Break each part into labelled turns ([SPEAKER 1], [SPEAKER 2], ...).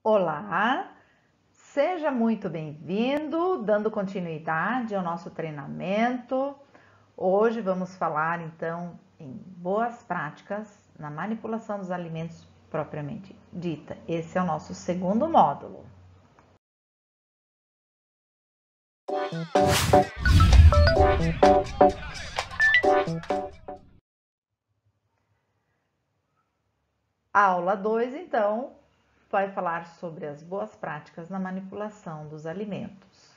[SPEAKER 1] Olá, seja muito bem-vindo, dando continuidade ao nosso treinamento. Hoje vamos falar então em boas práticas na manipulação dos alimentos propriamente dita. Esse é o nosso segundo módulo. A aula 2, então, vai falar sobre as boas práticas na manipulação dos alimentos.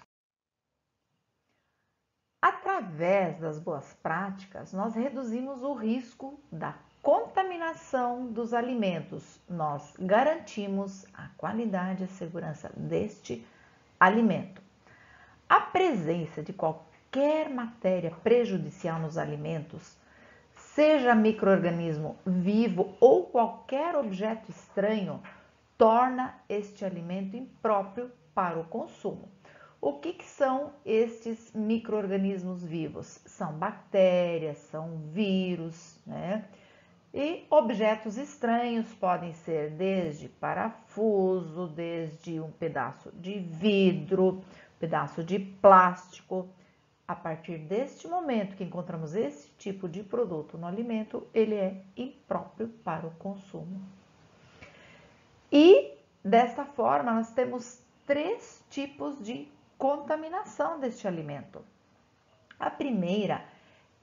[SPEAKER 1] Através das boas práticas, nós reduzimos o risco da contaminação dos alimentos. Nós garantimos a qualidade e a segurança deste alimento. A presença de qualquer matéria prejudicial nos alimentos, seja micro-organismo vivo ou qualquer objeto estranho, torna este alimento impróprio para o consumo. O que são estes micro-organismos vivos? São bactérias, são vírus, né? E objetos estranhos podem ser desde parafuso, desde um pedaço de vidro, pedaço de plástico. A partir deste momento que encontramos esse tipo de produto no alimento, ele é impróprio para o consumo. E desta forma, nós temos 3 tipos de contaminação deste alimento. A primeira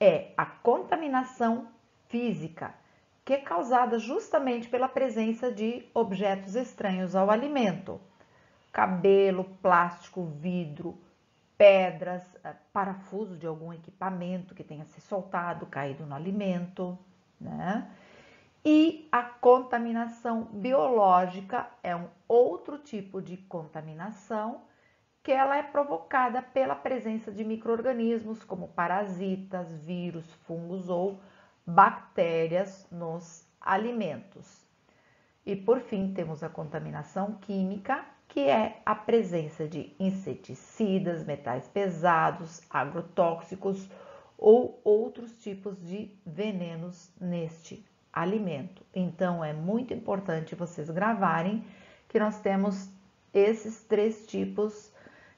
[SPEAKER 1] é a contaminação física, que é causada justamente pela presença de objetos estranhos ao alimento. Cabelo, plástico, vidro, pedras, parafuso de algum equipamento que tenha se soltado, caído no alimento, né? E a contaminação biológica é um outro tipo de contaminação que ela é provocada pela presença de micro-organismos como parasitas, vírus, fungos ou bactérias nos alimentos. E por fim, temos a contaminação química, que é a presença de inseticidas, metais pesados, agrotóxicos ou outros tipos de venenos neste alimento. Então, é muito importante vocês gravarem que nós temos esses 3 tipos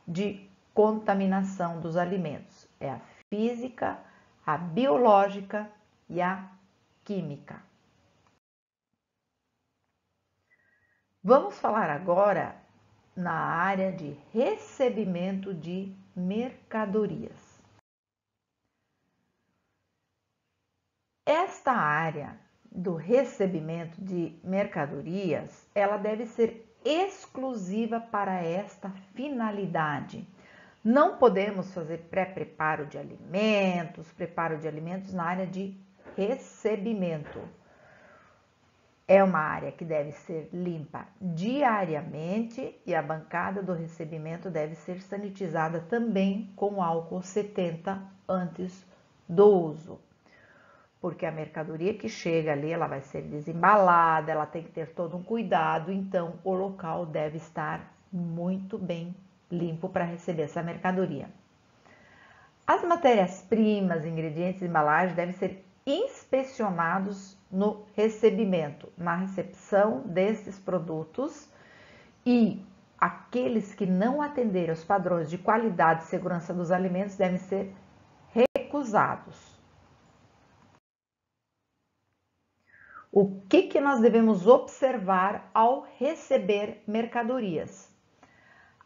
[SPEAKER 1] de contaminação dos alimentos. É a física, a biológica e a química. Vamos falar agora na área de recebimento de mercadorias. Esta área do recebimento de mercadorias, ela deve ser exclusiva para esta finalidade. Não podemos fazer preparo de alimentos na área de recebimento. É uma área que deve ser limpa diariamente e a bancada do recebimento deve ser sanitizada também com álcool 70 antes do uso. Porque a mercadoria que chega ali, ela vai ser desembalada, ela tem que ter todo um cuidado, então o local deve estar muito bem limpo para receber essa mercadoria. As matérias-primas, ingredientes e embalagens devem ser inspecionados no recebimento, na recepção desses produtos, e aqueles que não atenderem aos padrões de qualidade e segurança dos alimentos devem ser recusados. O que nós devemos observar ao receber mercadorias?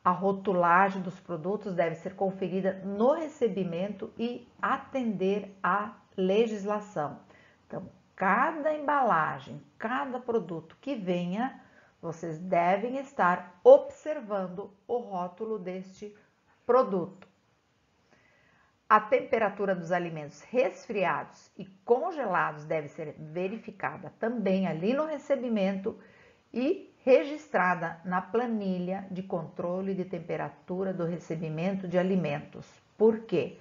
[SPEAKER 1] A rotulagem dos produtos deve ser conferida no recebimento e atender à legislação. Então, cada embalagem, cada produto que venha, vocês devem estar observando o rótulo deste produto. A temperatura dos alimentos resfriados e congelados deve ser verificada também ali no recebimento e registrada na planilha de controle de temperatura do recebimento de alimentos. Por quê?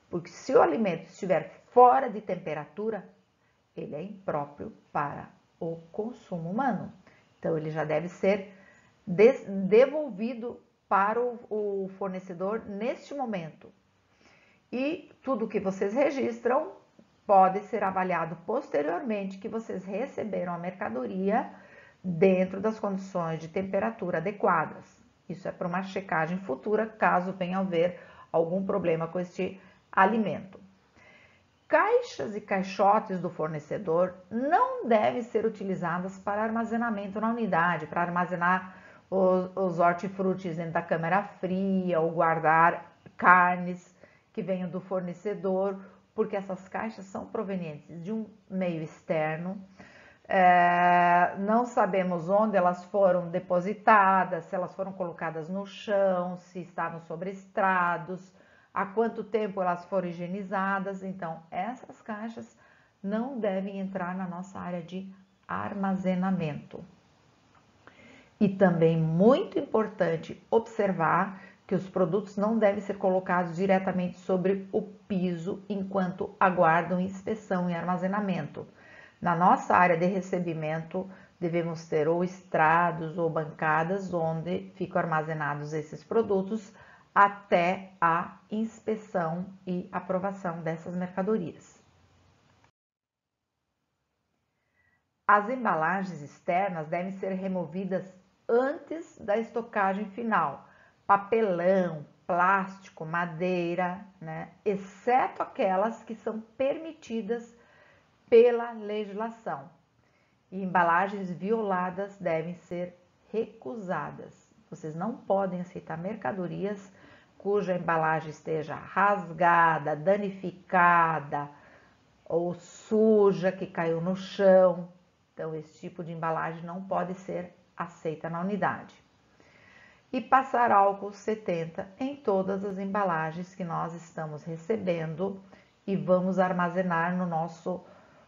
[SPEAKER 1] Porque se o alimento estiver fora de temperatura, ele é impróprio para o consumo humano. Então, ele já deve ser devolvido para o fornecedor neste momento. E tudo que vocês registram pode ser avaliado posteriormente que vocês receberam a mercadoria dentro das condições de temperatura adequadas. Isso é para uma checagem futura, caso venha a haver algum problema com este alimento. Caixas e caixotes do fornecedor não devem ser utilizadas para armazenamento na unidade, para armazenar os hortifrutis dentro da câmara fria ou guardar carnes que venham do fornecedor, porque essas caixas são provenientes de um meio externo. Não sabemos onde elas foram depositadas, se elas foram colocadas no chão, se estavam sobre estrados, há quanto tempo elas foram higienizadas. Então, essas caixas não devem entrar na nossa área de armazenamento. E também muito importante observar que os produtos não devem ser colocados diretamente sobre o piso enquanto aguardam inspeção e armazenamento. Na nossa área de recebimento, devemos ter ou estrados ou bancadas onde ficam armazenados esses produtos até a inspeção e aprovação dessas mercadorias. As embalagens externas devem ser removidas antes da estocagem final. Papelão, plástico, madeira, né? Exceto aquelas que são permitidas pela legislação. E embalagens violadas devem ser recusadas. Vocês não podem aceitar mercadorias cuja embalagem esteja rasgada, danificada ou suja, que caiu no chão. Então, esse tipo de embalagem não pode ser aceita na unidade. E passar álcool 70 em todas as embalagens que nós estamos recebendo e vamos armazenar no nosso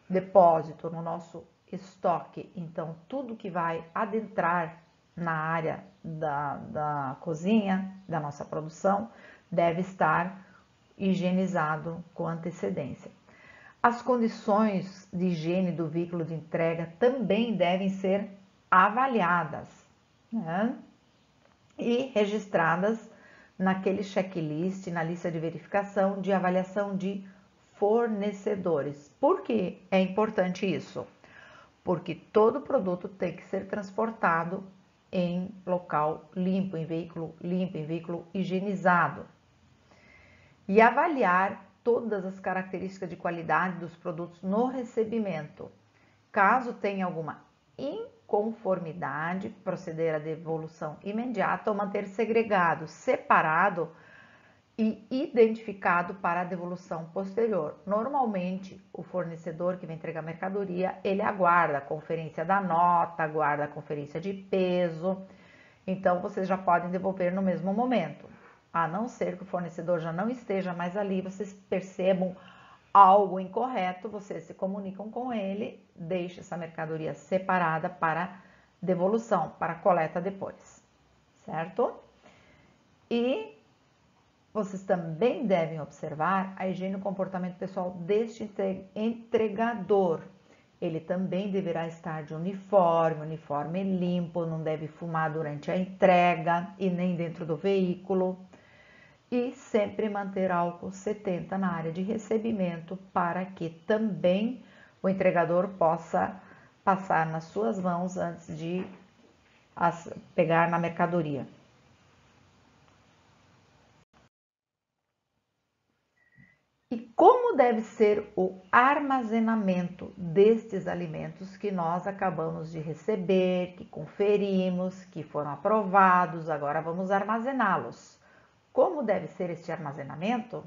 [SPEAKER 1] depósito, no nosso estoque. Então, tudo que vai adentrar na área da cozinha, da nossa produção, deve estar higienizado com antecedência. As condições de higiene do veículo de entrega também devem ser avaliadas, né? E registradas naquele checklist, na lista de verificação de avaliação de fornecedores. Por que é importante isso? Porque todo produto tem que ser transportado em local limpo, em veículo limpo, em veículo higienizado. E avaliar todas as características de qualidade dos produtos no recebimento. Caso tenha alguma inconformidade, proceder à devolução imediata ou manter segregado, separado e identificado para a devolução posterior. Normalmente, o fornecedor que vai entregar a mercadoria, ele aguarda a conferência da nota, aguarda a conferência de peso, então vocês já podem devolver no mesmo momento. A não ser que o fornecedor já não esteja mais ali, vocês percebam algo incorreto, vocês se comunicam com ele, deixa essa mercadoria separada para devolução, para coleta depois, certo? E vocês também devem observar a higiene e o comportamento pessoal deste entregador. Ele também deverá estar de uniforme limpo, não deve fumar durante a entrega e nem dentro do veículo. E sempre manter álcool 70 na área de recebimento para que também o entregador possa passar nas suas mãos antes de pegar na mercadoria. E como deve ser o armazenamento destes alimentos que nós acabamos de receber, que conferimos, que foram aprovados, agora vamos armazená-los. Como deve ser este armazenamento?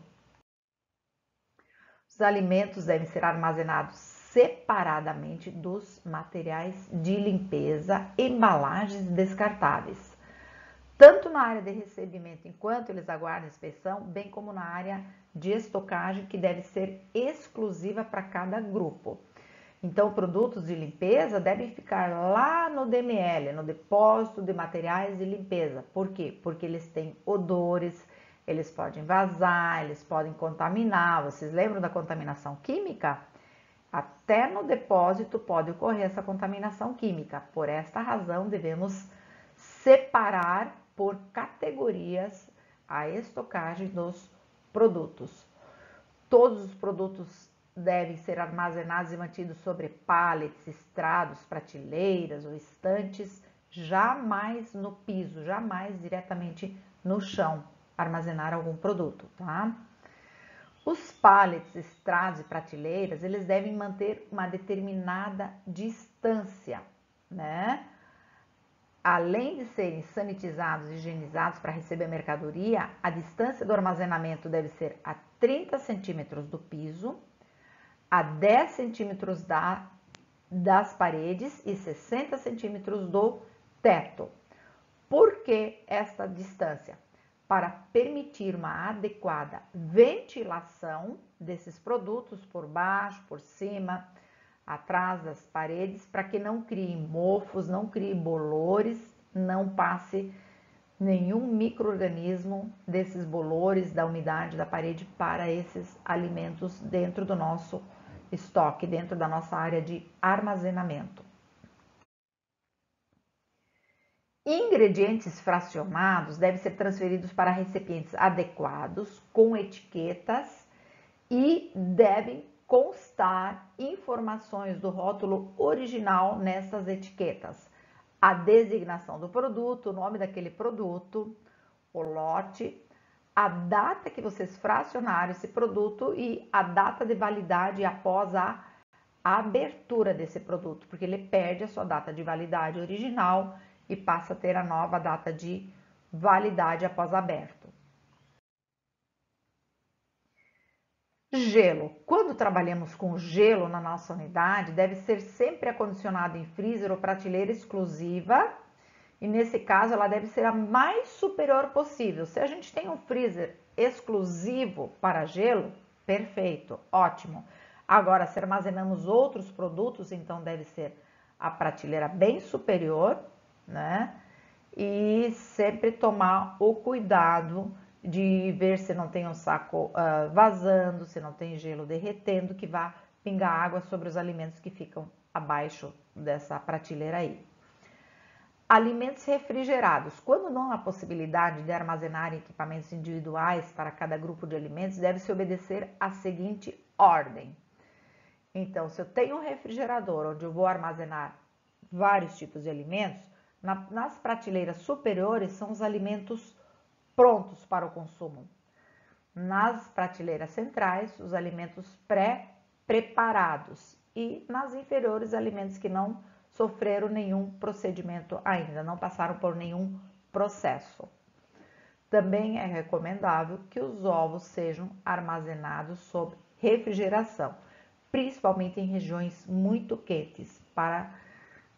[SPEAKER 1] Os alimentos devem ser armazenados separadamente dos materiais de limpeza, embalagens descartáveis, tanto na área de recebimento enquanto eles aguardam inspeção, bem como na área de estocagem, que deve ser exclusiva para cada grupo. Então, produtos de limpeza devem ficar lá no DML, no depósito de materiais de limpeza. Por quê? Porque eles têm odores, eles podem vazar, eles podem contaminar. Vocês lembram da contaminação química? Até no depósito pode ocorrer essa contaminação química. Por esta razão, devemos separar por categorias a estocagem dos produtos. Todos os produtos devem ser armazenados e mantidos sobre pallets, estrados, prateleiras ou estantes, jamais no piso, jamais diretamente no chão, armazenar algum produto, tá? Os pallets, estrados e prateleiras, eles devem manter uma determinada distância, né? Além de serem sanitizados e higienizados para receber a mercadoria, a distância do armazenamento deve ser a 30 centímetros do piso, a 10 centímetros das paredes e 60 centímetros do teto. Por que esta distância? Para permitir uma adequada ventilação desses produtos por baixo, por cima, atrás das paredes, para que não crie mofos, não crie bolores, não passe nenhum micro-organismo desses bolores, da umidade da parede para esses alimentos dentro do nosso estoque, dentro da nossa área de armazenamento. Ingredientes fracionados devem ser transferidos para recipientes adequados, com etiquetas, e devem constar informações do rótulo original nessas etiquetas. A designação do produto, o nome daquele produto, o lote, a data que vocês fracionaram esse produto e a data de validade após a abertura desse produto, porque ele perde a sua data de validade original e passa a ter a nova data de validade após aberto. Gelo. Quando trabalhamos com gelo na nossa unidade, deve ser sempre acondicionado em freezer ou prateleira exclusiva, e nesse caso ela deve ser a mais superior possível. Se a gente tem um freezer exclusivo para gelo, perfeito, ótimo. Agora, se armazenamos outros produtos, então deve ser a prateleira bem superior, né? E sempre tomar o cuidado de ver se não tem um saco vazando, se não tem gelo derretendo, que vá pingar água sobre os alimentos que ficam abaixo dessa prateleira aí. Alimentos refrigerados. Quando não há possibilidade de armazenar equipamentos individuais para cada grupo de alimentos, deve-se obedecer a seguinte ordem. Então, se eu tenho um refrigerador onde eu vou armazenar vários tipos de alimentos, nas prateleiras superiores são os alimentos prontos para o consumo. Nas prateleiras centrais, os alimentos pré-preparados. E nas inferiores, alimentos que não sofreram nenhum procedimento ainda, não passaram por nenhum processo. Também é recomendável que os ovos sejam armazenados sob refrigeração, principalmente em regiões muito quentes, para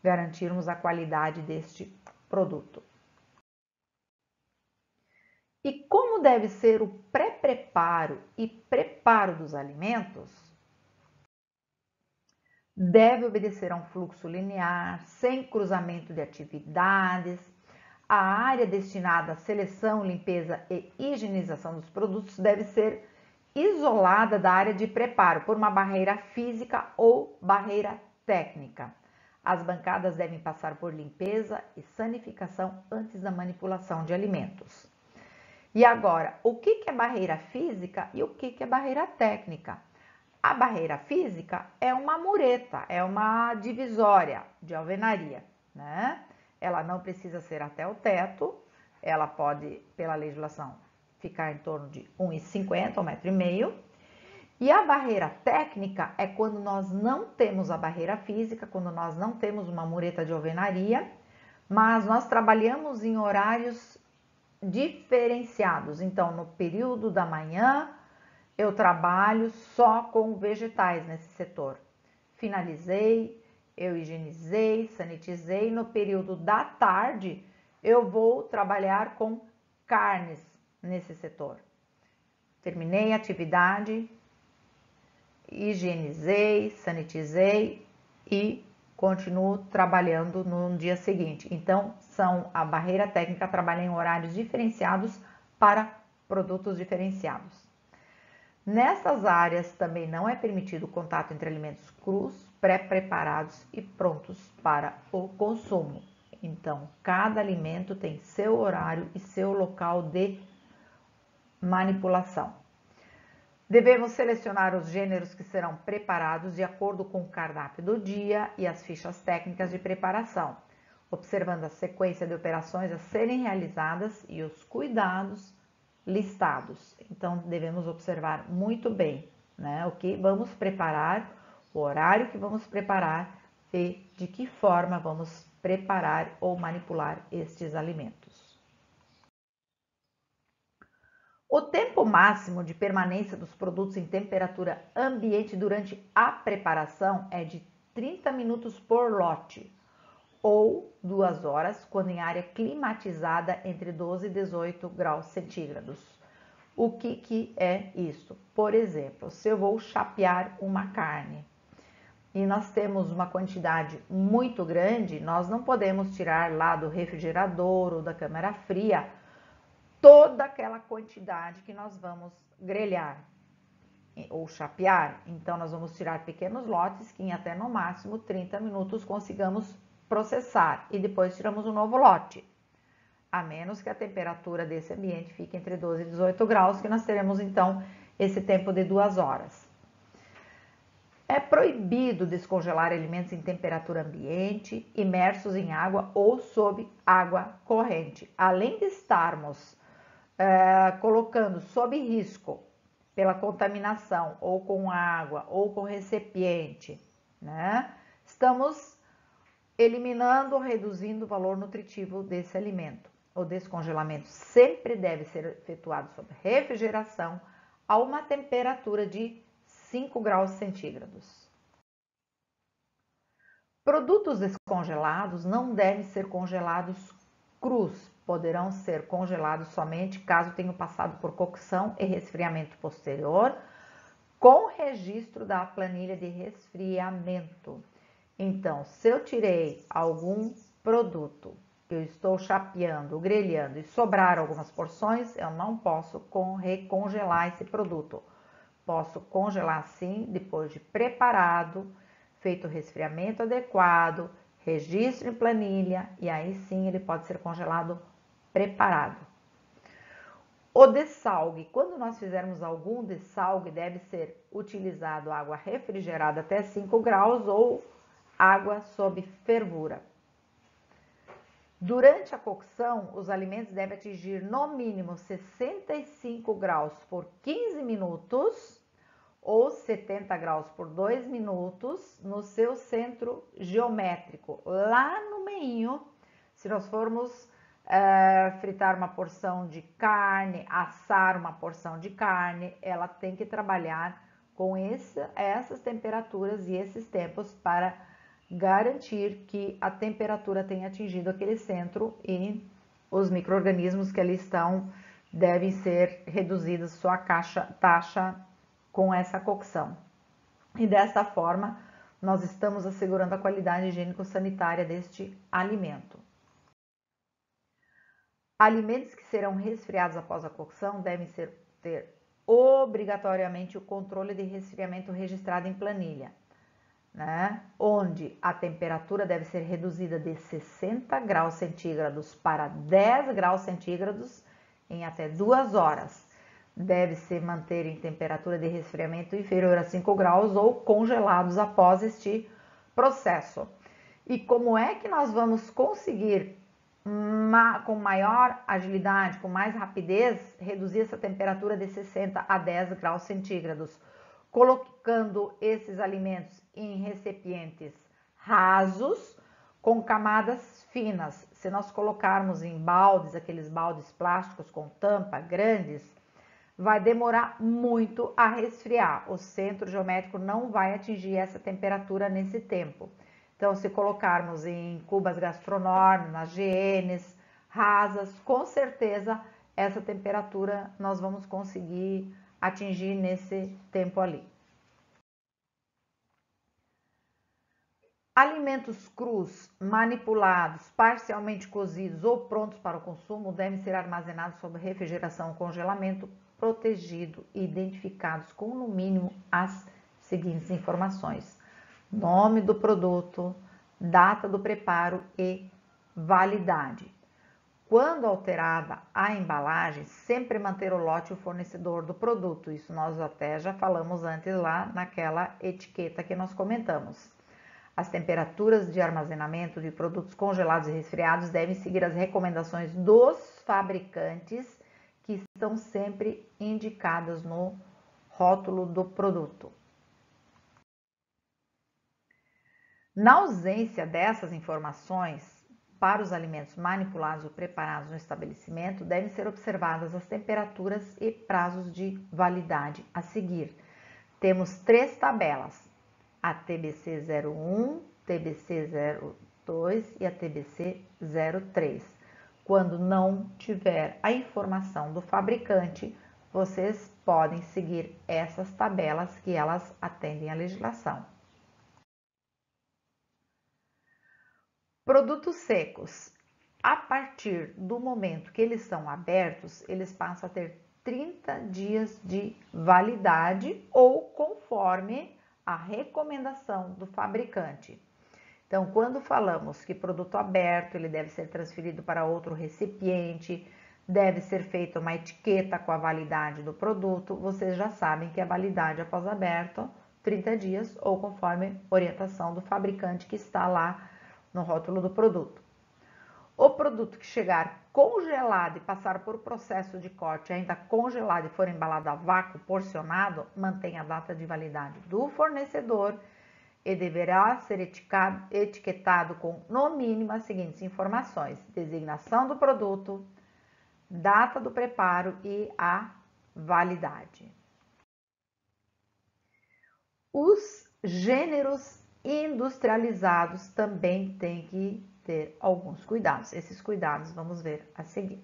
[SPEAKER 1] garantirmos a qualidade deste produto. E como deve ser o pré-preparo e preparo dos alimentos? Deve obedecer a um fluxo linear, sem cruzamento de atividades. A área destinada à seleção, limpeza e higienização dos produtos deve ser isolada da área de preparo por uma barreira física ou barreira técnica. As bancadas devem passar por limpeza e sanificação antes da manipulação de alimentos. E agora, o que é barreira física e o que é barreira técnica? A barreira física é uma mureta, é uma divisória de alvenaria, né? Ela não precisa ser até o teto, ela pode, pela legislação, ficar em torno de 1,50 m, 1,5 m. E a barreira técnica é quando nós não temos a barreira física, quando nós não temos uma mureta de alvenaria, mas nós trabalhamos em horários diferenciados. Então, no período da manhã, eu trabalho só com vegetais nesse setor. Finalizei, eu higienizei, sanitizei. No período da tarde, eu vou trabalhar com carnes nesse setor. Terminei a atividade, higienizei, sanitizei e continuo trabalhando no dia seguinte. Então, a barreira técnica trabalha em horários diferenciados para produtos diferenciados. Nessas áreas também não é permitido o contato entre alimentos crus, pré-preparados e prontos para o consumo. Então, cada alimento tem seu horário e seu local de manipulação. Devemos selecionar os gêneros que serão preparados de acordo com o cardápio do dia e as fichas técnicas de preparação, observando a sequência de operações a serem realizadas e os cuidados listados. Então, devemos observar muito bem, né, o que vamos preparar, o horário que vamos preparar e de que forma vamos preparar ou manipular estes alimentos. O tempo máximo de permanência dos produtos em temperatura ambiente durante a preparação é de 30 minutos por lote, ou 2 horas quando em área climatizada entre 12 e 18 graus centígrados. O que é isso? Por exemplo, se eu vou chapear uma carne e nós temos uma quantidade muito grande, nós não podemos tirar lá do refrigerador ou da câmara fria toda aquela quantidade que nós vamos grelhar ou chapear. Então, nós vamos tirar pequenos lotes que em até no máximo 30 minutos consigamos processar e depois tiramos um novo lote. A menos que a temperatura desse ambiente fique entre 12 e 18 graus, que nós teremos então esse tempo de 2 horas. É proibido descongelar alimentos em temperatura ambiente, imersos em água ou sob água corrente. Além de estarmos colocando sob risco pela contaminação ou com água ou com recipiente, né? Estamos eliminando ou reduzindo o valor nutritivo desse alimento. O descongelamento sempre deve ser efetuado sob refrigeração a uma temperatura de 5 graus centígrados. Produtos descongelados não devem ser congelados crus, poderão ser congelados somente caso tenham passado por cocção e resfriamento posterior, com registro da planilha de resfriamento. Então, se eu tirei algum produto que eu estou chapeando, grelhando e sobrar algumas porções, eu não posso recongelar esse produto. Posso congelar sim, depois de preparado, feito o resfriamento adequado, registro em planilha, e aí sim ele pode ser congelado preparado. O dessalgue, quando nós fizermos algum dessalgue, deve ser utilizado água refrigerada até 5 graus ou água sob fervura. Durante a cocção, os alimentos devem atingir no mínimo 65 graus por 15 minutos ou 70 graus por 2 minutos no seu centro geométrico. Lá no meio, se nós formos fritar uma porção de carne, assar uma porção de carne, ela tem que trabalhar com essas temperaturas e esses tempos para garantir que a temperatura tenha atingido aquele centro e os micro-organismos que ali estão devem ser reduzidos sua taxa com essa cocção. E dessa forma, nós estamos assegurando a qualidade higiênico-sanitária deste alimento. Alimentos que serão resfriados após a cocção devem ter obrigatoriamente o controle de resfriamento registrado em planilha, né? Onde a temperatura deve ser reduzida de 60 graus centígrados para 10 graus centígrados em até 2 horas. Deve se manter em temperatura de resfriamento inferior a 5 graus ou congelados após este processo. E como é que nós vamos conseguir, com maior agilidade, com mais rapidez, reduzir essa temperatura de 60 a 10 graus centígrados? Colocando esses alimentos em recipientes rasos, com camadas finas. Se nós colocarmos em baldes, aqueles baldes plásticos com tampa grandes, vai demorar muito a resfriar. O centro geométrico não vai atingir essa temperatura nesse tempo. Então, se colocarmos em cubas gastronômicas, nas GNs rasas, com certeza essa temperatura nós vamos conseguir atingir nesse tempo ali. Alimentos crus, manipulados, parcialmente cozidos ou prontos para o consumo devem ser armazenados sob refrigeração ou congelamento protegido e identificados com no mínimo as seguintes informações: nome do produto, data do preparo e validade. Quando alterada a embalagem, sempre manter o lote e o fornecedor do produto. Isso nós até já falamos antes lá naquela etiqueta que nós comentamos. As temperaturas de armazenamento de produtos congelados e resfriados devem seguir as recomendações dos fabricantes, que estão sempre indicadas no rótulo do produto. Na ausência dessas informações, para os alimentos manipulados ou preparados no estabelecimento, devem ser observadas as temperaturas e prazos de validade a seguir. Temos 3 tabelas: a TBC 01, TBC 02 e a TBC 03. Quando não tiver a informação do fabricante, vocês podem seguir essas tabelas que elas atendem à legislação. Produtos secos. A partir do momento que eles são abertos, eles passam a ter 30 dias de validade ou conforme a recomendação do fabricante. Então, quando falamos que produto aberto, ele deve ser transferido para outro recipiente, deve ser feita uma etiqueta com a validade do produto, vocês já sabem que a validade após aberto, 30 dias ou conforme orientação do fabricante que está lá no rótulo do produto. O produto que chegar congelado e passar por processo de corte ainda congelado e for embalado a vácuo porcionado, mantém a data de validade do fornecedor e deverá ser etiquetado com, no mínimo, as seguintes informações: designação do produto, data do preparo e a validade. Os gêneros industrializados também têm que ter alguns cuidados. Esses cuidados vamos ver a seguir.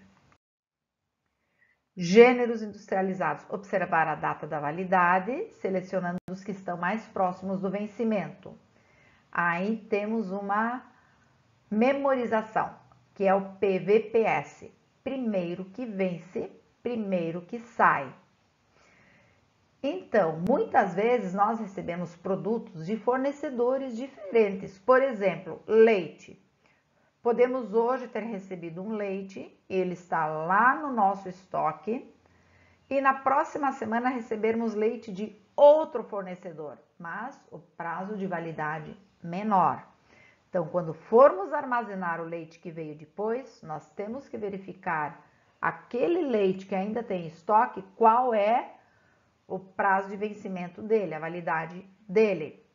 [SPEAKER 1] Gêneros industrializados: observar a data da validade, selecionando os que estão mais próximos do vencimento. Aí temos uma memorização, que é o PVPS: primeiro que vence, primeiro que sai. Então, muitas vezes nós recebemos produtos de fornecedores diferentes. Por exemplo, leite. Podemos hoje ter recebido um leite, ele está lá no nosso estoque, e na próxima semana recebermos leite de outro fornecedor, mas o prazo de validade menor. Então, quando formos armazenar o leite que veio depois, nós temos que verificar aquele leite que ainda tem estoque, qual é o prazo de vencimento dele, a validade dele.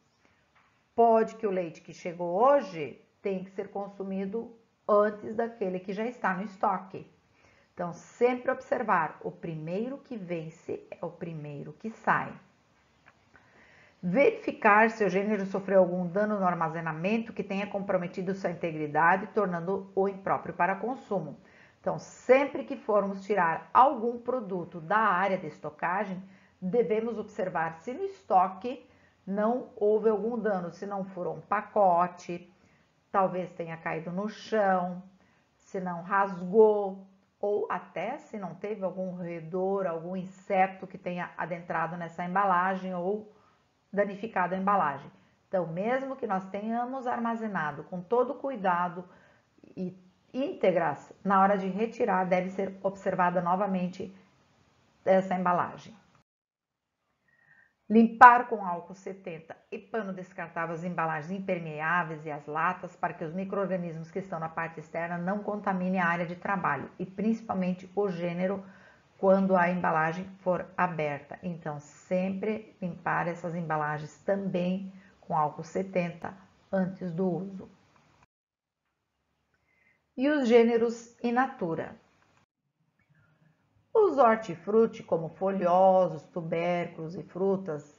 [SPEAKER 1] Pode que o leite que chegou hoje tenha que ser consumido antes daquele que já está no estoque. Então, sempre observar: o primeiro que vence é o primeiro que sai. Verificar se o gênero sofreu algum dano no armazenamento que tenha comprometido sua integridade, tornando-o impróprio para consumo. Então, sempre que formos tirar algum produto da área de estocagem, devemos observar se no estoque não houve algum dano, se não furou um pacote, talvez tenha caído no chão, se não rasgou, ou até se não teve algum roedor, algum inseto que tenha adentrado nessa embalagem ou danificado a embalagem. Então, mesmo que nós tenhamos armazenado com todo cuidado e íntegras, na hora de retirar deve ser observada novamente essa embalagem. Limpar com álcool 70 e pano descartável as embalagens impermeáveis e as latas para que os micro-organismos que estão na parte externa não contaminem a área de trabalho e principalmente o gênero quando a embalagem for aberta. Então, sempre limpar essas embalagens também com álcool 70 antes do uso. E os gêneros in natura. Os hortifruti, como folhosos, tubérculos e frutas,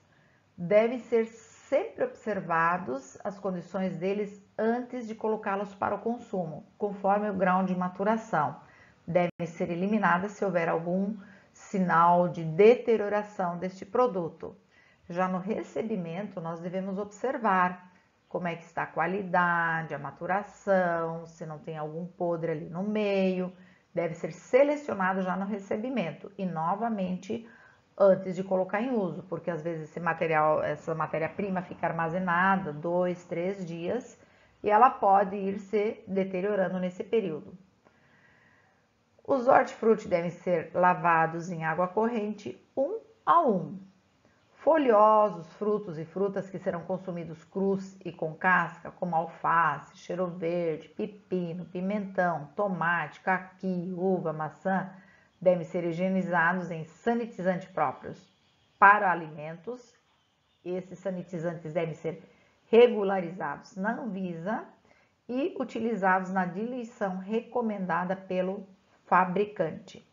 [SPEAKER 1] devem ser sempre observados as condições deles antes de colocá-los para o consumo, conforme o grau de maturação. Devem ser eliminadas se houver algum sinal de deterioração deste produto. Já no recebimento, nós devemos observar como é que está a qualidade, a maturação, se não tem algum podre ali no meio. Deve ser selecionado já no recebimento e novamente antes de colocar em uso, porque às vezes essa matéria-prima fica armazenada 2, 3 dias e ela pode ir se deteriorando nesse período. Os hortifruti devem ser lavados em água corrente 1 a 1. Folhosos, frutos e frutas que serão consumidos crus e com casca, como alface, cheiro verde, pepino, pimentão, tomate, caqui, uva, maçã, devem ser higienizados em sanitizantes próprios. Para alimentos, esses sanitizantes devem ser regularizados na Anvisa e utilizados na diluição recomendada pelo fabricante.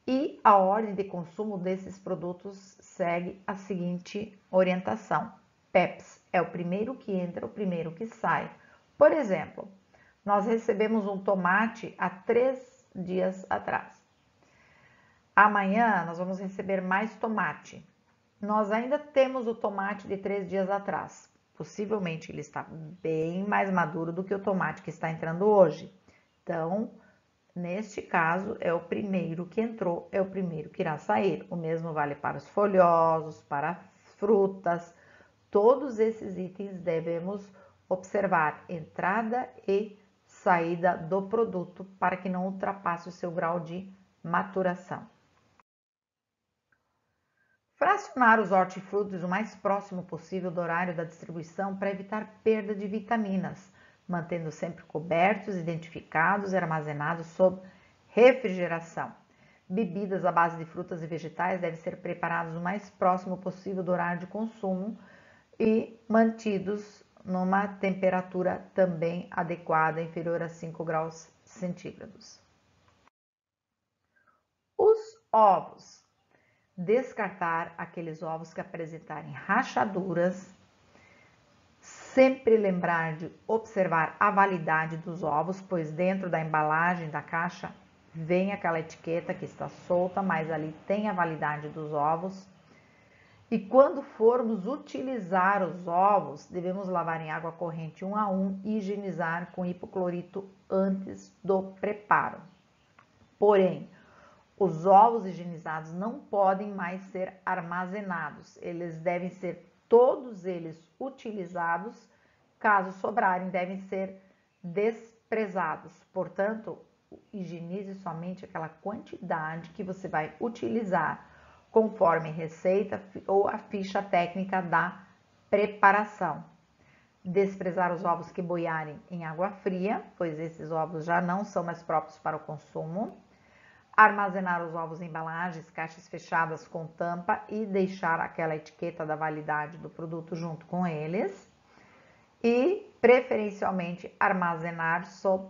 [SPEAKER 1] E a ordem de consumo desses produtos segue a seguinte orientação. PEPS é o primeiro que entra, o primeiro que sai. Por exemplo, nós recebemos um tomate há 3 dias atrás. Amanhã nós vamos receber mais tomate. Nós ainda temos o tomate de 3 dias atrás. Possivelmente ele está bem mais maduro do que o tomate que está entrando hoje. Então, neste caso, é o primeiro que entrou, é o primeiro que irá sair. O mesmo vale para os folhosos, para frutas. Todos esses itens devemos observar entrada e saída do produto para que não ultrapasse o seu grau de maturação. Fracionar os hortifrutis o mais próximo possível do horário da distribuição para evitar perda de vitaminas, mantendo sempre cobertos, identificados e armazenados sob refrigeração. Bebidas à base de frutas e vegetais devem ser preparadas o mais próximo possível do horário de consumo e mantidos numa temperatura também adequada, inferior a 5 graus centígrados. Os ovos. Descartar aqueles ovos que apresentarem rachaduras. Sempre lembrar de observar a validade dos ovos, pois dentro da embalagem da caixa vem aquela etiqueta que está solta, mas ali tem a validade dos ovos. E quando formos utilizar os ovos, devemos lavar em água corrente 1 a 1 e higienizar com hipoclorito antes do preparo. Porém, os ovos higienizados não podem mais ser armazenados. Eles devem ser todos eles utilizados. Caso sobrarem, devem ser desprezados. Portanto, higienize somente aquela quantidade que você vai utilizar, conforme receita ou a ficha técnica da preparação. Desprezar os ovos que boiarem em água fria, pois esses ovos já não são mais próprios para o consumo. Armazenar os ovos em embalagens, caixas fechadas com tampa e deixar aquela etiqueta da validade do produto junto com eles. E, preferencialmente, armazenar sob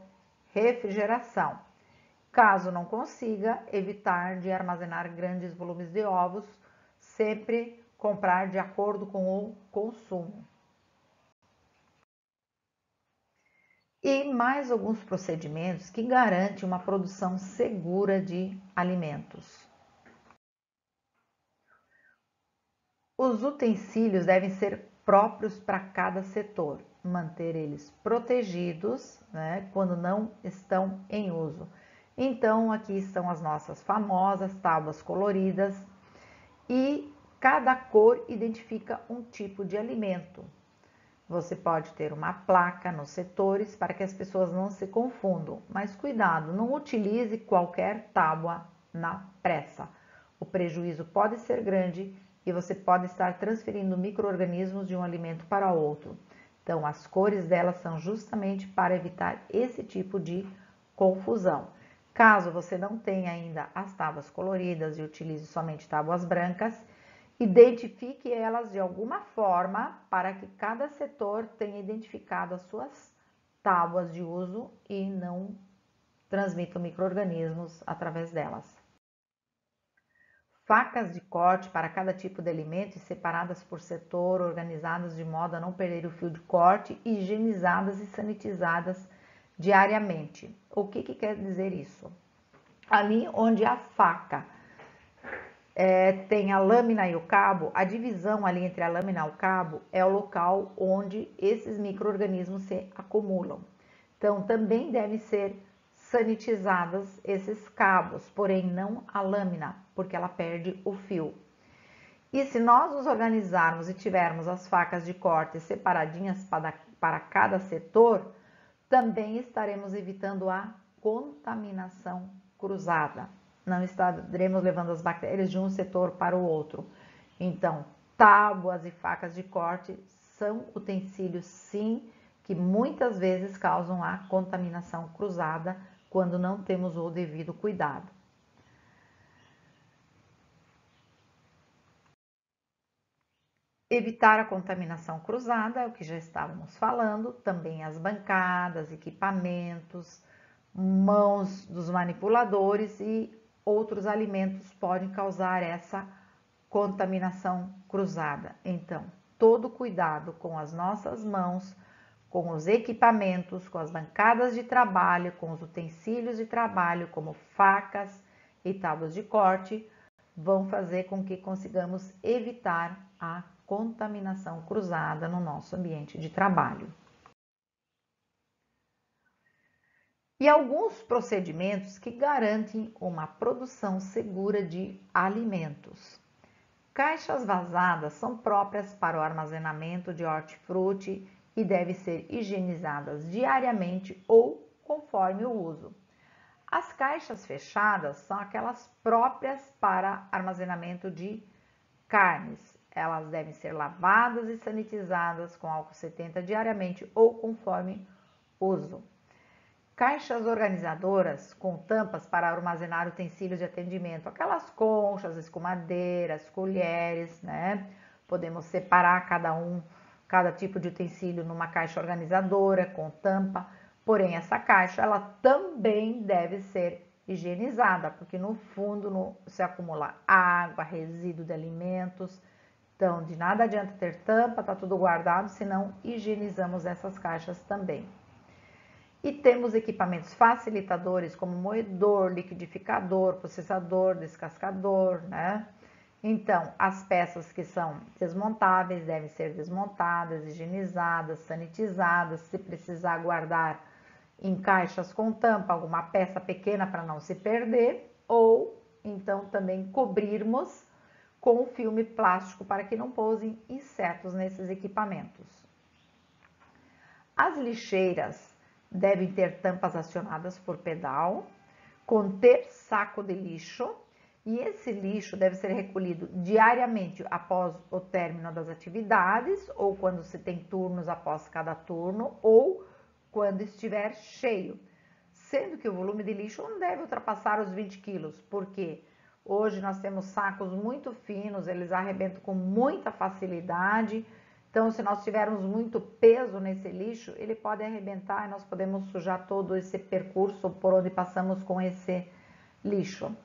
[SPEAKER 1] refrigeração. Caso não consiga, evitar de armazenar grandes volumes de ovos, sempre comprar de acordo com o consumo. E mais alguns procedimentos que garantem uma produção segura de alimentos. Os utensílios devem ser próprios para cada setor, manter eles protegidos, né, quando não estão em uso. Então, aqui estão as nossas famosas tábuas coloridas e cada cor identifica um tipo de alimento. Você pode ter uma placa nos setores para que as pessoas não se confundam, mas cuidado, não utilize qualquer tábua na pressa. O prejuízo pode ser grande e você pode estar transferindo micro-organismos de um alimento para outro. Então, as cores delas são justamente para evitar esse tipo de confusão. Caso você não tenha ainda as tábuas coloridas e utilize somente tábuas brancas, identifique elas de alguma forma para que cada setor tenha identificado as suas tábuas de uso e não transmita micro-organismos através delas. Facas de corte para cada tipo de alimento, separadas por setor, organizadas de modo a não perder o fio de corte, higienizadas e sanitizadas diariamente. O que quer dizer isso? Ali onde a faca tem a lâmina e o cabo, a divisão ali entre a lâmina e o cabo é o local onde esses micro-organismos se acumulam. Então, também devem ser sanitizadas esses cabos, porém não a lâmina, porque ela perde o fio. E se nós nos organizarmos e tivermos as facas de corte separadinhas para cada setor, também estaremos evitando a contaminação cruzada. Não estaremos levando as bactérias de um setor para o outro. Então, tábuas e facas de corte são utensílios, sim, que muitas vezes causam a contaminação cruzada quando não temos o devido cuidado. Evitar a contaminação cruzada, é o que já estávamos falando, também as bancadas, equipamentos, mãos dos manipuladores e outros alimentos podem causar essa contaminação cruzada. Então, todo cuidado com as nossas mãos, com os equipamentos, com as bancadas de trabalho, com os utensílios de trabalho, como facas e tábuas de corte, vão fazer com que consigamos evitar a contaminação cruzada no nosso ambiente de trabalho. E alguns procedimentos que garantem uma produção segura de alimentos. Caixas vazadas são próprias para o armazenamento de hortifruti e devem ser higienizadas diariamente ou conforme o uso. As caixas fechadas são aquelas próprias para armazenamento de carnes. Elas devem ser lavadas e sanitizadas com álcool 70 diariamente ou conforme uso. Caixas organizadoras com tampas para armazenar utensílios de atendimento, aquelas conchas, escumadeiras, colheres, né? Podemos separar cada tipo de utensílio numa caixa organizadora com tampa, porém essa caixa ela também deve ser higienizada, porque no fundo se acumula água, resíduo de alimentos. Então, de nada adianta ter tampa, tá tudo guardado, se não higienizamos essas caixas também. E temos equipamentos facilitadores como moedor, liquidificador, processador, descascador, né? Então, as peças que são desmontáveis devem ser desmontadas, higienizadas, sanitizadas, se precisar guardar em caixas com tampa, alguma peça pequena para não se perder, ou então também cobrirmos com filme plástico para que não pousem insetos nesses equipamentos. As lixeiras devem ter tampas acionadas por pedal, conter saco de lixo, e esse lixo deve ser recolhido diariamente após o término das atividades, ou quando se tem turnos após cada turno, ou quando estiver cheio, sendo que o volume de lixo não deve ultrapassar os 20 quilos, porque hoje nós temos sacos muito finos, eles arrebentam com muita facilidade. Então, se nós tivermos muito peso nesse lixo, ele pode arrebentar e nós podemos sujar todo esse percurso por onde passamos com esse lixo.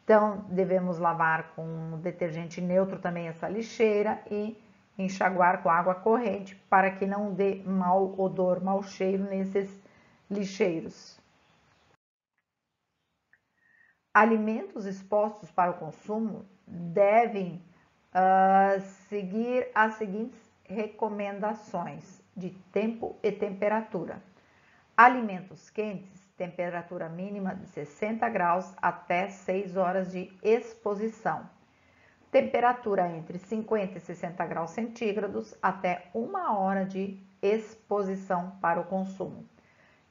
[SPEAKER 1] Então, devemos lavar com detergente neutro também essa lixeira e enxaguar com água corrente para que não dê mau odor, mau cheiro nesses lixeiros. Alimentos expostos para o consumo devem seguir as seguintes recomendações de tempo e temperatura. Alimentos quentes, temperatura mínima de 60 graus até 6 horas de exposição. Temperatura entre 50 e 60 graus centígrados até 1 hora de exposição para o consumo.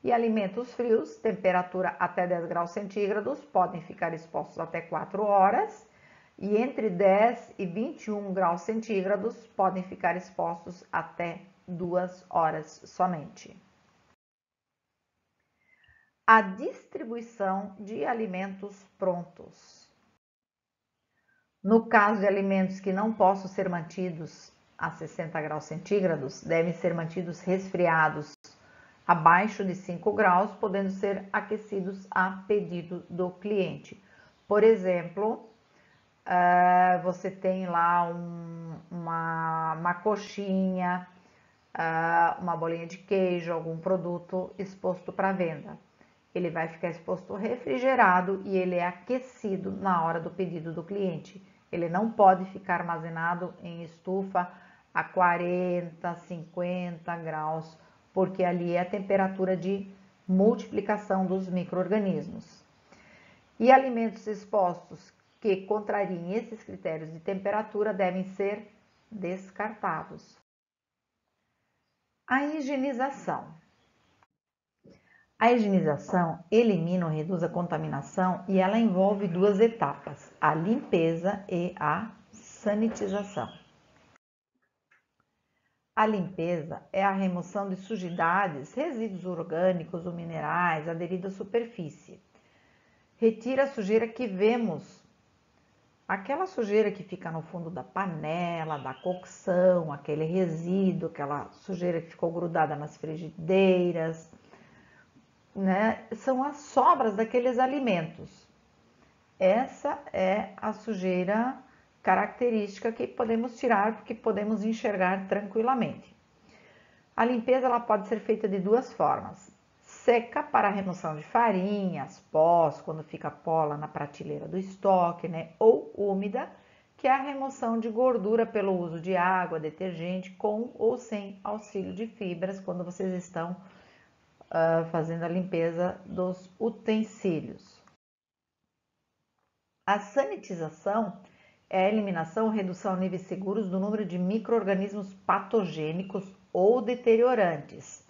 [SPEAKER 1] E alimentos frios, temperatura até 10 graus centígrados, podem ficar expostos até 4 horas. E entre 10 e 21 graus centígrados podem ficar expostos até 2 horas somente. A distribuição de alimentos prontos. No caso de alimentos que não possam ser mantidos a 60 graus centígrados, devem ser mantidos resfriados abaixo de 5 graus, podendo ser aquecidos a pedido do cliente. Por exemplo, você tem lá uma coxinha, uma bolinha de queijo, algum produto exposto para venda. Ele vai ficar exposto refrigerado e ele é aquecido na hora do pedido do cliente. Ele não pode ficar armazenado em estufa a 40, 50 graus, porque ali é a temperatura de multiplicação dos micro-organismos. E alimentos expostos que contrariem esses critérios de temperatura devem ser descartados. A higienização. A higienização elimina ou reduz a contaminação e ela envolve duas etapas, a limpeza e a sanitização. A limpeza é a remoção de sujidades, resíduos orgânicos ou minerais aderidos à superfície. Retira a sujeira que vemos, aquela sujeira que fica no fundo da panela, da cocção, aquele resíduo, aquela sujeira que ficou grudada nas frigideiras, né? São as sobras daqueles alimentos. Essa é a sujeira característica que podemos tirar porque podemos enxergar tranquilamente. A limpeza ela pode ser feita de duas formas. Seca para a remoção de farinhas, pós, quando fica pó lá na prateleira do estoque, né? Ou úmida, que é a remoção de gordura pelo uso de água, detergente, com ou sem auxílio de fibras, quando vocês estão fazendo a limpeza dos utensílios. A sanitização é a eliminação ou redução a níveis seguros do número de micro-organismos patogênicos ou deteriorantes,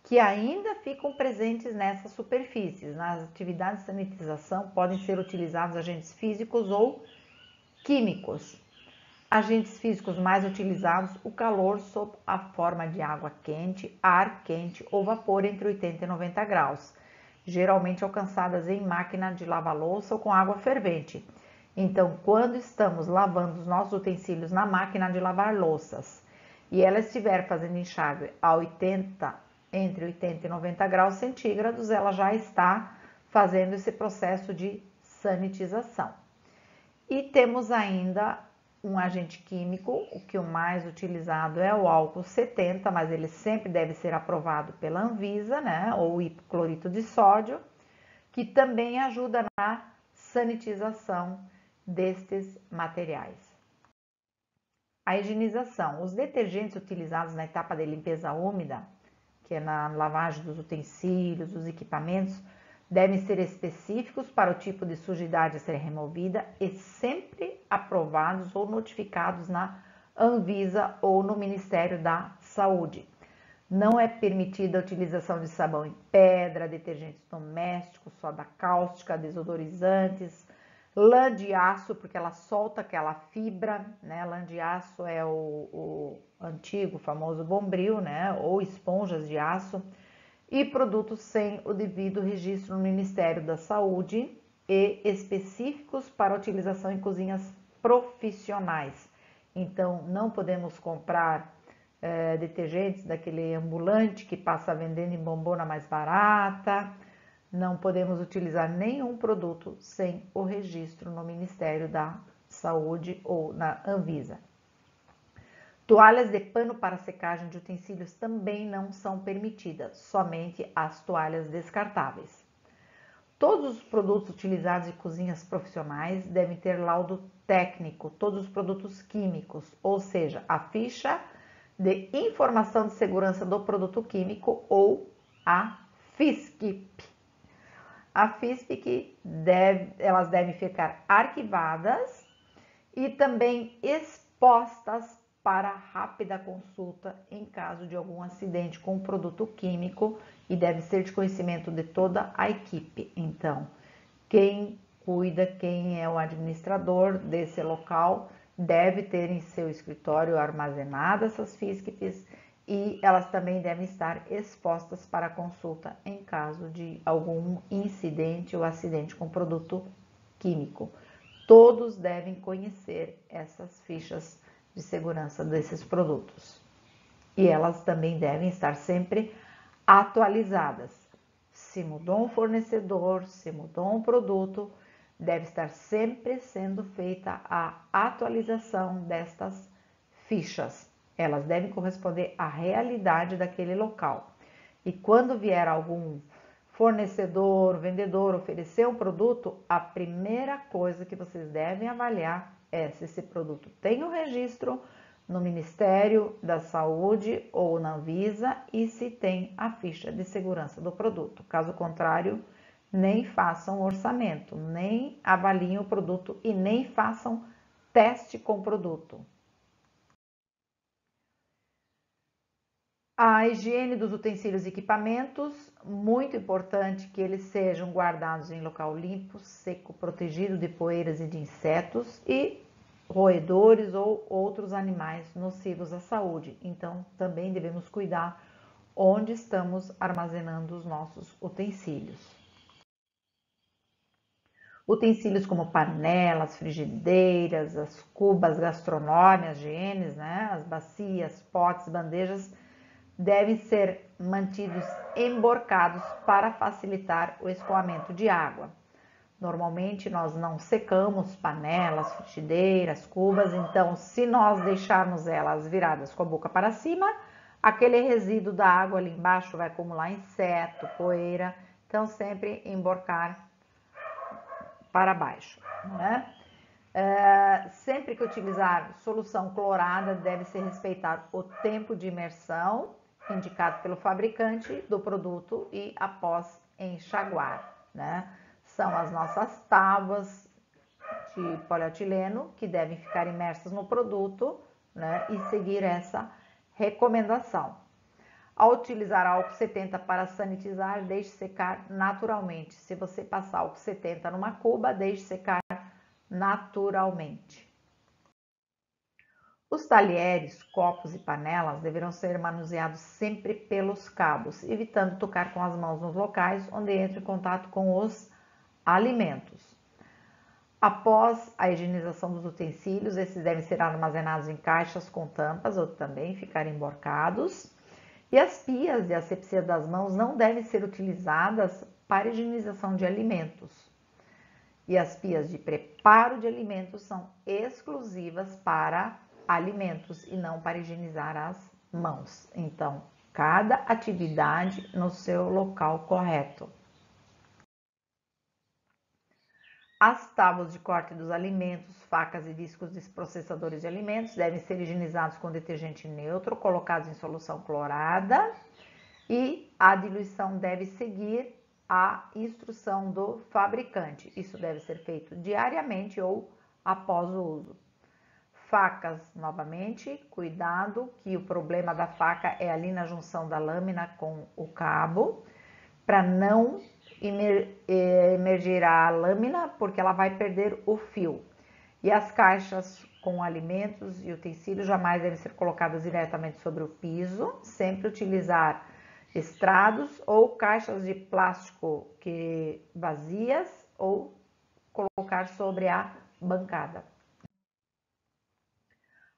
[SPEAKER 1] que ainda ficam presentes nessas superfícies. Nas atividades de sanitização podem ser utilizados agentes físicos ou químicos. Agentes físicos mais utilizados, o calor sob a forma de água quente, ar quente ou vapor entre 80 e 90 graus, geralmente alcançadas em máquina de lavar-louça ou com água fervente. Então, quando estamos lavando os nossos utensílios na máquina de lavar louças e ela estiver fazendo enxágue entre 80 e 90 graus centígrados, ela já está fazendo esse processo de sanitização. E temos ainda um agente químico, o que o mais utilizado é o álcool 70, mas ele sempre deve ser aprovado pela Anvisa, né, ou hipoclorito de sódio, que também ajuda na sanitização destes materiais. A higienização. Os detergentes utilizados na etapa de limpeza úmida, que é na lavagem dos utensílios, dos equipamentos, devem ser específicos para o tipo de sujidade a ser removida e sempre aprovados ou notificados na Anvisa ou no Ministério da Saúde. Não é permitida a utilização de sabão em pedra, detergentes domésticos, soda cáustica, desodorizantes, lã de aço, porque ela solta aquela fibra, né? Lã de aço é o antigo, famoso Bombril, né? Ou esponjas de aço. E produtos sem o devido registro no Ministério da Saúde e específicos para utilização em cozinhas profissionais. Então, não podemos comprar detergentes daquele ambulante que passa vendendo em bombona mais barata. Não podemos utilizar nenhum produto sem o registro no Ministério da Saúde ou na Anvisa. Toalhas de pano para secagem de utensílios também não são permitidas, somente as toalhas descartáveis. Todos os produtos utilizados em cozinhas profissionais devem ter laudo técnico, todos os produtos químicos, ou seja, a ficha de informação de segurança do produto químico ou a FISP. A FISP elas devem ficar arquivadas e também expostas para rápida consulta em caso de algum acidente com o produto químico e deve ser de conhecimento de toda a equipe. Então, quem cuida, quem é o administrador desse local, deve ter em seu escritório armazenadas essas FISPs e elas também devem estar expostas para consulta em caso de algum incidente ou acidente com produto químico. Todos devem conhecer essas fichas de segurança desses produtos. E elas também devem estar sempre atualizadas. Se mudou um fornecedor, se mudou um produto, deve estar sempre sendo feita a atualização destas fichas. Elas devem corresponder à realidade daquele local. E quando vier algum fornecedor, vendedor oferecer um produto, a primeira coisa que vocês devem avaliar é se esse produto tem o registro no Ministério da Saúde ou na Anvisa e se tem a ficha de segurança do produto. Caso contrário, nem façam orçamento, nem avaliem o produto e nem façam teste com o produto. A higiene dos utensílios e equipamentos, muito importante que eles sejam guardados em local limpo, seco, protegido de poeiras e de insetos e roedores ou outros animais nocivos à saúde. Então, também devemos cuidar onde estamos armazenando os nossos utensílios. Utensílios como panelas, frigideiras, as cubas gastronômicas, higienes, né? As bacias, potes, bandejas, devem ser mantidos emborcados para facilitar o escoamento de água. Normalmente nós não secamos panelas, frigideiras, cubas, então se nós deixarmos elas viradas com a boca para cima, aquele resíduo da água ali embaixo vai acumular inseto, poeira, então sempre emborcar para baixo, né? Sempre que utilizar solução clorada, deve ser respeitado o tempo de imersão indicado pelo fabricante do produto e após enxaguar, né? São as nossas tábuas de polietileno que devem ficar imersas no produto, né? E seguir essa recomendação. Ao utilizar álcool 70 para sanitizar, deixe secar naturalmente. Se você passar álcool 70 numa cuba, deixe secar naturalmente. Os talheres, copos e panelas deverão ser manuseados sempre pelos cabos, evitando tocar com as mãos nos locais onde entra em contato com os alimentos. Após a higienização dos utensílios, esses devem ser armazenados em caixas com tampas ou também ficarem emborcados. E as pias de asepsia das mãos não devem ser utilizadas para higienização de alimentos. E as pias de preparo de alimentos são exclusivas para alimentos e não para higienizar as mãos. Então, cada atividade no seu local correto. As tábuas de corte dos alimentos, facas e discos de processadores de alimentos devem ser higienizados com detergente neutro, colocados em solução clorada e a diluição deve seguir a instrução do fabricante. Isso deve ser feito diariamente ou após o uso. Facas, novamente, cuidado que o problema da faca é ali na junção da lâmina com o cabo, para não emergir a lâmina, porque ela vai perder o fio. E as caixas com alimentos e utensílios jamais devem ser colocadas diretamente sobre o piso, sempre utilizar estrados ou caixas de plástico vazias ou colocar sobre a bancada.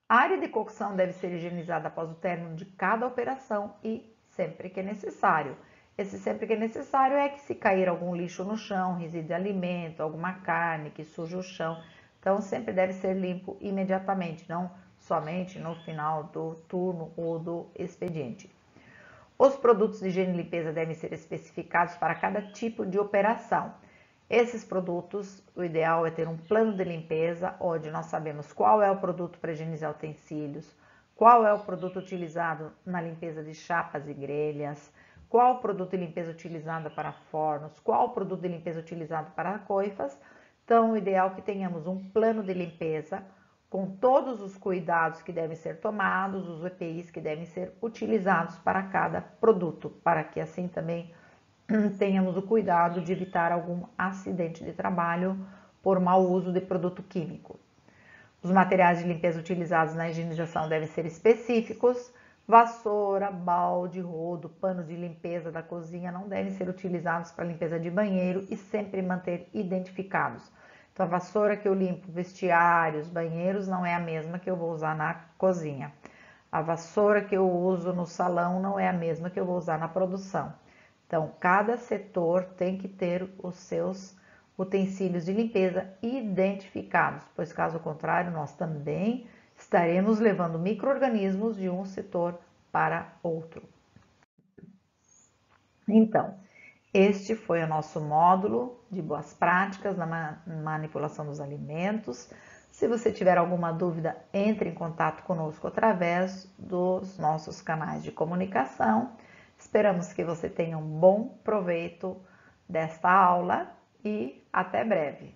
[SPEAKER 1] A área de cocção deve ser higienizada após o término de cada operação e sempre que necessário. Esse sempre que é necessário é que se cair algum lixo no chão, resíduo de alimento, alguma carne que suja o chão, então sempre deve ser limpo imediatamente, não somente no final do turno ou do expediente. Os produtos de higiene e limpeza devem ser especificados para cada tipo de operação. Esses produtos, o ideal é ter um plano de limpeza, onde nós sabemos qual é o produto para higienizar utensílios, qual é o produto utilizado na limpeza de chapas e grelhas, qual o produto de limpeza utilizado para fornos, qual o produto de limpeza utilizado para coifas. Então, o ideal é que tenhamos um plano de limpeza com todos os cuidados que devem ser tomados, os EPIs que devem ser utilizados para cada produto, para que assim também tenhamos o cuidado de evitar algum acidente de trabalho por mau uso de produto químico. Os materiais de limpeza utilizados na higienização devem ser específicos. Vassoura, balde, rodo, panos de limpeza da cozinha não devem ser utilizados para limpeza de banheiro e sempre manter identificados. Então, a vassoura que eu limpo vestiários, banheiros, não é a mesma que eu vou usar na cozinha. A vassoura que eu uso no salão não é a mesma que eu vou usar na produção. Então, cada setor tem que ter os seus utensílios de limpeza identificados, pois caso contrário, nós também estaremos levando micro-organismos de um setor para outro. Então, este foi o nosso módulo de boas práticas na manipulação dos alimentos. Se você tiver alguma dúvida, entre em contato conosco através dos nossos canais de comunicação. Esperamos que você tenha um bom proveito desta aula e até breve.